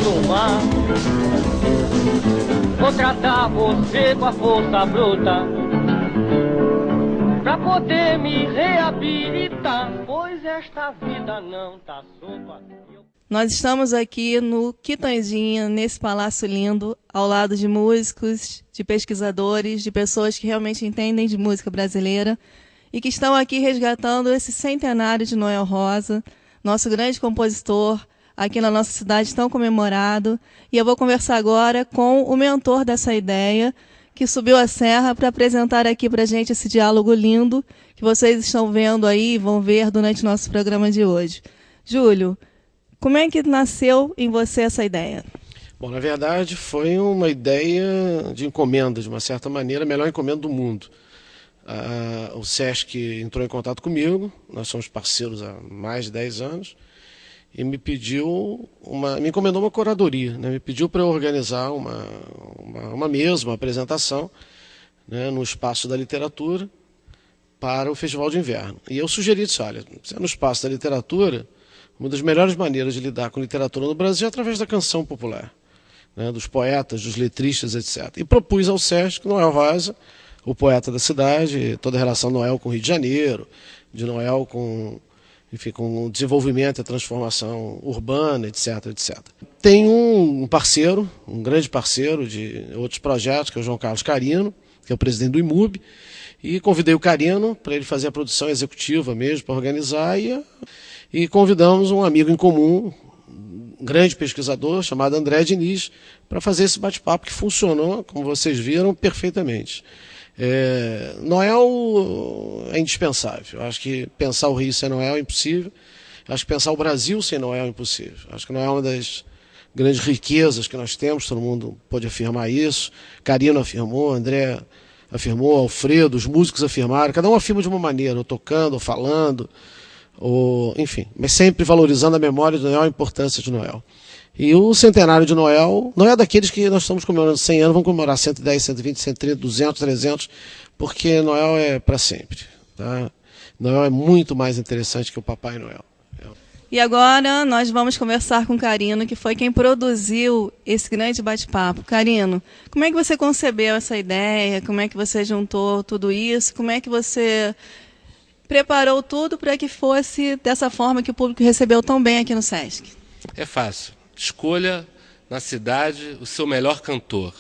do mar. Vou tratar você com a força bruta pra poder me reabilitar, pois esta vida não tá sopa. Nós estamos aqui no Quitandinha, nesse palácio lindo, ao lado de músicos, de pesquisadores, de pessoas que realmente entendem de música brasileira e que estão aqui resgatando esse centenário de Noel Rosa, nosso grande compositor, aqui na nossa cidade tão comemorado. E eu vou conversar agora com o mentor dessa ideia, que subiu a serra para apresentar aqui para a gente esse diálogo lindo que vocês estão vendo aí e vão ver durante o nosso programa de hoje. Júlio, como é que nasceu em você essa ideia? Bom, na verdade foi uma ideia de encomenda, de uma certa maneira, a melhor encomenda do mundo. O Sesc entrou em contato comigo, nós somos parceiros há mais de 10 anos, e me encomendou uma curadoria, né? Me pediu para eu organizar uma mesa, uma apresentação, né, no Espaço da Literatura para o Festival de Inverno. E eu sugeri, disse, olha, se é no Espaço da Literatura, uma das melhores maneiras de lidar com literatura no Brasil é através da canção popular, né, dos poetas, dos letristas, etc. E propus ao Sesc Noel Rosa, o poeta da cidade, toda a relação de Noel com o Rio de Janeiro, de Noel com, enfim, com o desenvolvimento e a transformação urbana, etc, etc. Tem um parceiro, um grande parceiro de outros projetos, que é o João Carlos Carino, que é o presidente do IMUB, e convidei o Carino para ele fazer a produção executiva mesmo, para organizar, e convidamos um amigo em comum, um grande pesquisador, chamado André Diniz, para fazer esse bate-papo que funcionou, como vocês viram, perfeitamente. Noel é indispensável. Acho que pensar o Rio sem Noel é impossível. Acho que pensar o Brasil sem Noel é impossível. Acho que Noel é uma das grandes riquezas que nós temos, todo mundo pode afirmar isso. Carino afirmou, André afirmou, Alfredo, os músicos afirmaram, cada um afirma de uma maneira, ou tocando, ou falando, enfim, mas sempre valorizando a memória de Noel, a importância de Noel. E o centenário de Noel não é daqueles que nós estamos comemorando 100 anos, vamos comemorar 110, 120, 130, 200, 300, porque Noel é para sempre. Tá? Noel é muito mais interessante que o Papai Noel. E agora nós vamos conversar com o Carino, que foi quem produziu esse grande bate-papo. Carino, como é que você concebeu essa ideia? Como é que você juntou tudo isso? Como é que você preparou tudo para que fosse dessa forma que o público recebeu tão bem aqui no Sesc? É fácil. Escolha na cidade o seu melhor cantor.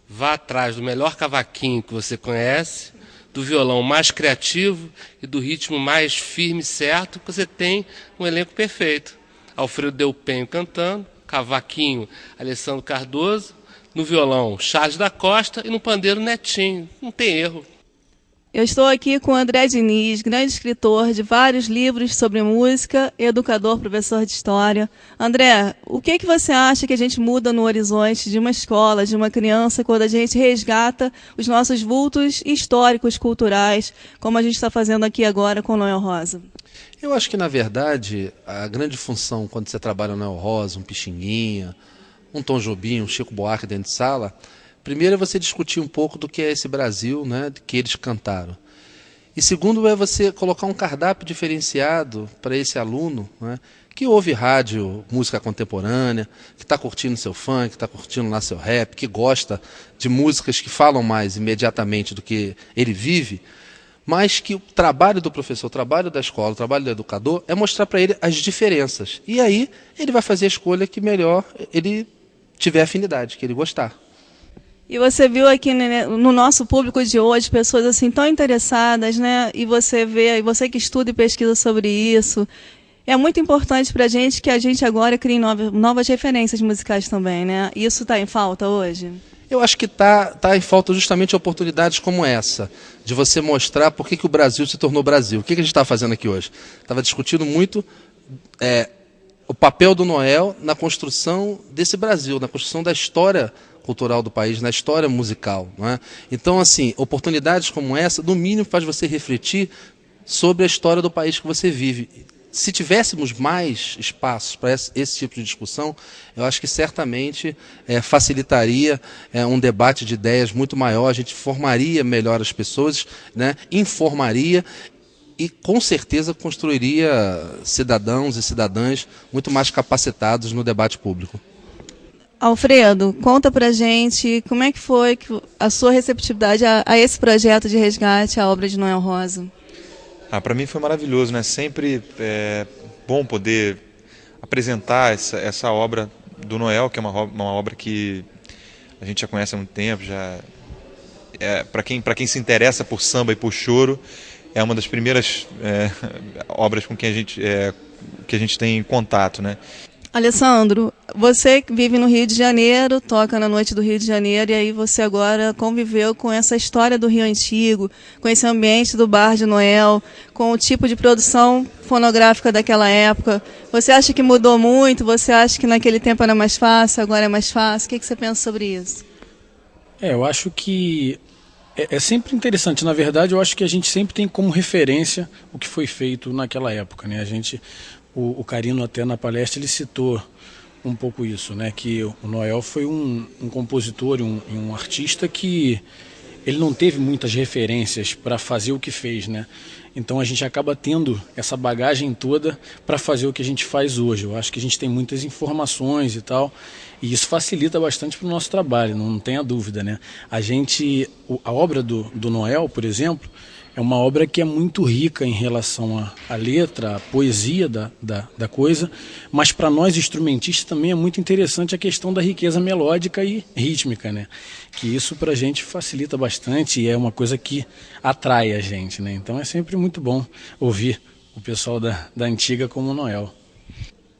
Vá atrás do melhor cavaquinho que você conhece, do violão mais criativo e do ritmo mais firme e certo, que você tem um elenco perfeito. Alfredo Delpenho cantando, cavaquinho Alessandro Cardoso, no violão Charles da Costa e no pandeiro Netinho. Não tem erro. Eu estou aqui com o André Diniz, grande escritor de vários livros sobre música, educador, professor de história. André, o que você acha que a gente muda no horizonte de uma escola, de uma criança, quando a gente resgata os nossos vultos históricos, culturais, como a gente está fazendo aqui agora com o Noel Rosa? Eu acho que, na verdade, a grande função quando você trabalha no Noel Rosa, um Pixinguinha, um Tom Jobim, um Chico Buarque dentro de sala, primeiro é você discutir um pouco do que é esse Brasil, né, que eles cantaram. E segundo é você colocar um cardápio diferenciado para esse aluno, né, que ouve rádio, música contemporânea, que está curtindo seu funk, que está curtindo lá seu rap, que gosta de músicas que falam mais imediatamente do que ele vive, mas que o trabalho do professor, o trabalho da escola, o trabalho do educador é mostrar para ele as diferenças. E aí ele vai fazer a escolha que melhor ele tiver afinidade, que ele gostar. E você viu aqui no nosso público de hoje pessoas assim tão interessadas, né? E você vê, você que estuda e pesquisa sobre isso, é muito importante para a gente que a gente agora crie novas referências musicais também, né? Isso está em falta hoje? Eu acho que tá em falta justamente oportunidades como essa, de você mostrar por que o Brasil se tornou Brasil. O que a gente está fazendo aqui hoje? Estava discutindo muito o papel do Noel na construção desse Brasil, na construção da história cultural do país, na história musical. Não é? Então, assim, oportunidades como essa, no mínimo, faz você refletir sobre a história do país que você vive. Se tivéssemos mais espaços para esse tipo de discussão, eu acho que certamente facilitaria um debate de ideias muito maior, a gente formaria melhor as pessoas, né, informaria e, com certeza, construiria cidadãos e cidadãs muito mais capacitados no debate público. Alfredo, conta pra gente como é que foi a sua receptividade a esse projeto de resgate, a obra de Noel Rosa. Para mim foi maravilhoso, né? Sempre é bom poder apresentar essa obra do Noel, que é uma obra que a gente já conhece há muito tempo, para quem se interessa por samba e por choro, é uma das primeiras obras com que a gente tem contato, né? Alessandro, você vive no Rio de Janeiro, toca na Noite do Rio de Janeiro, e aí você agora conviveu com essa história do Rio Antigo, com esse ambiente do Bar de Noel, com o tipo de produção fonográfica daquela época. Você acha que mudou muito? Você acha que naquele tempo era mais fácil, agora é mais fácil? O que você pensa sobre isso? Eu acho que é sempre interessante. Na verdade, eu acho que a gente sempre tem como referência o que foi feito naquela época, né? O Carino até na palestra ele citou um pouco isso, né? Que o Noel foi um compositor, um artista que ele não teve muitas referências para fazer o que fez, né? Então a gente acaba tendo essa bagagem toda para fazer o que a gente faz hoje. Eu acho que a gente tem muitas informações e tal, e isso facilita bastante para o nosso trabalho, não tenha dúvida, né? A obra do Noel, por exemplo, é uma obra que é muito rica em relação à letra, à poesia da coisa, mas para nós instrumentistas também é muito interessante a questão da riqueza melódica e rítmica, né? Que isso para a gente facilita bastante e é uma coisa que atrai a gente, né? Então é sempre muito bom ouvir o pessoal da antiga como o Noel.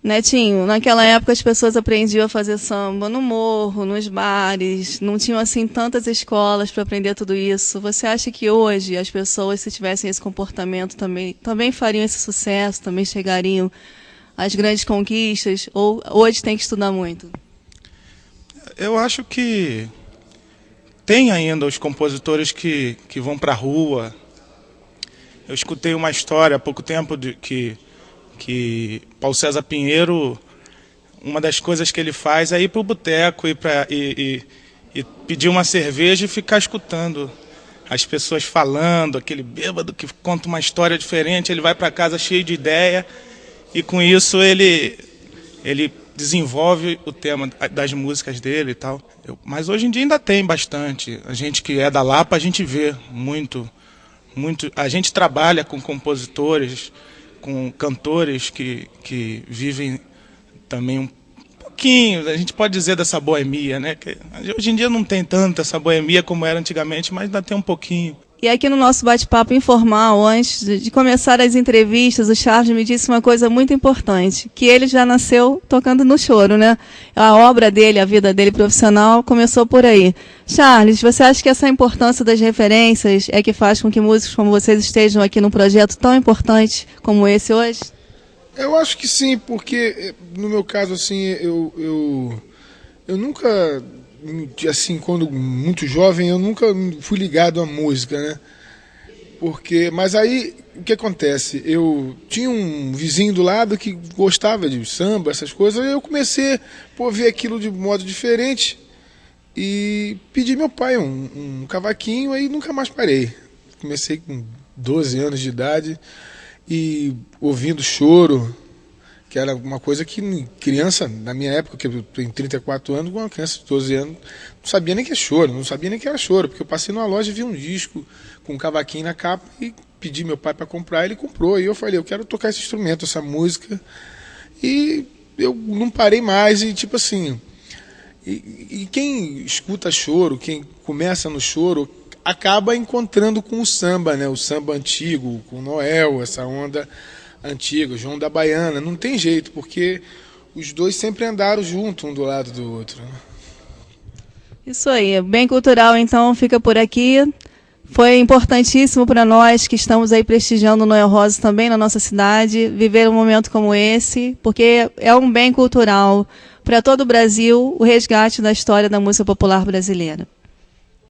Netinho, naquela época as pessoas aprendiam a fazer samba no morro, nos bares, não tinham assim tantas escolas para aprender tudo isso. Você acha que hoje as pessoas, se tivessem esse comportamento, também fariam esse sucesso, também chegariam às grandes conquistas, ou hoje tem que estudar muito? Eu acho que tem ainda os compositores que vão para a rua. Eu escutei uma história há pouco tempo que Paulo César Pinheiro, uma das coisas que ele faz é ir para o boteco e pedir uma cerveja e ficar escutando as pessoas falando, aquele bêbado que conta uma história diferente, ele vai para casa cheio de ideia e com isso ele desenvolve o tema das músicas dele e tal. Mas hoje em dia ainda tem bastante. A gente que é da Lapa, a gente vê muito. A gente trabalha com compositores, com cantores que vivem também um pouquinho, a gente pode dizer, dessa boemia, né? Que hoje em dia não tem tanto essa boemia como era antigamente, mas ainda tem um pouquinho. E aqui no nosso bate-papo informal, antes de começar as entrevistas, o Charles me disse uma coisa muito importante, que ele já nasceu tocando no choro, né? A obra dele, a vida dele profissional, começou por aí. Charles, você acha que essa importância das referências é que faz com que músicos como vocês estejam aqui num projeto tão importante como esse hoje? Eu acho que sim, porque no meu caso, assim, eu nunca... assim, quando muito jovem, eu nunca fui ligado à música, né? Mas aí, o que acontece? Eu tinha um vizinho do lado que gostava de samba, essas coisas, e eu comecei a ver aquilo de modo diferente e pedi meu pai um cavaquinho, aí nunca mais parei. Comecei com 12 anos de idade e ouvindo choro, que era uma coisa que criança, na minha época, que eu tenho 34 anos, uma criança de 12 anos, não sabia nem que é choro, não sabia nem que era choro, porque eu passei numa loja e vi um disco com um cavaquinho na capa e pedi meu pai para comprar, ele comprou, e eu falei, eu quero tocar esse instrumento, essa música, e eu não parei mais, e tipo assim, e quem escuta choro, quem começa no choro, acaba encontrando com o samba, né? O samba antigo, com o Noel, essa onda antigo, João da Baiana, não tem jeito, porque os dois sempre andaram junto, um do lado do outro. Isso aí, Bem Cultural então fica por aqui. Foi importantíssimo para nós que estamos aí prestigiando o Noel Rosa também na nossa cidade, viver um momento como esse, porque é um bem cultural para todo o Brasil, o resgate da história da música popular brasileira.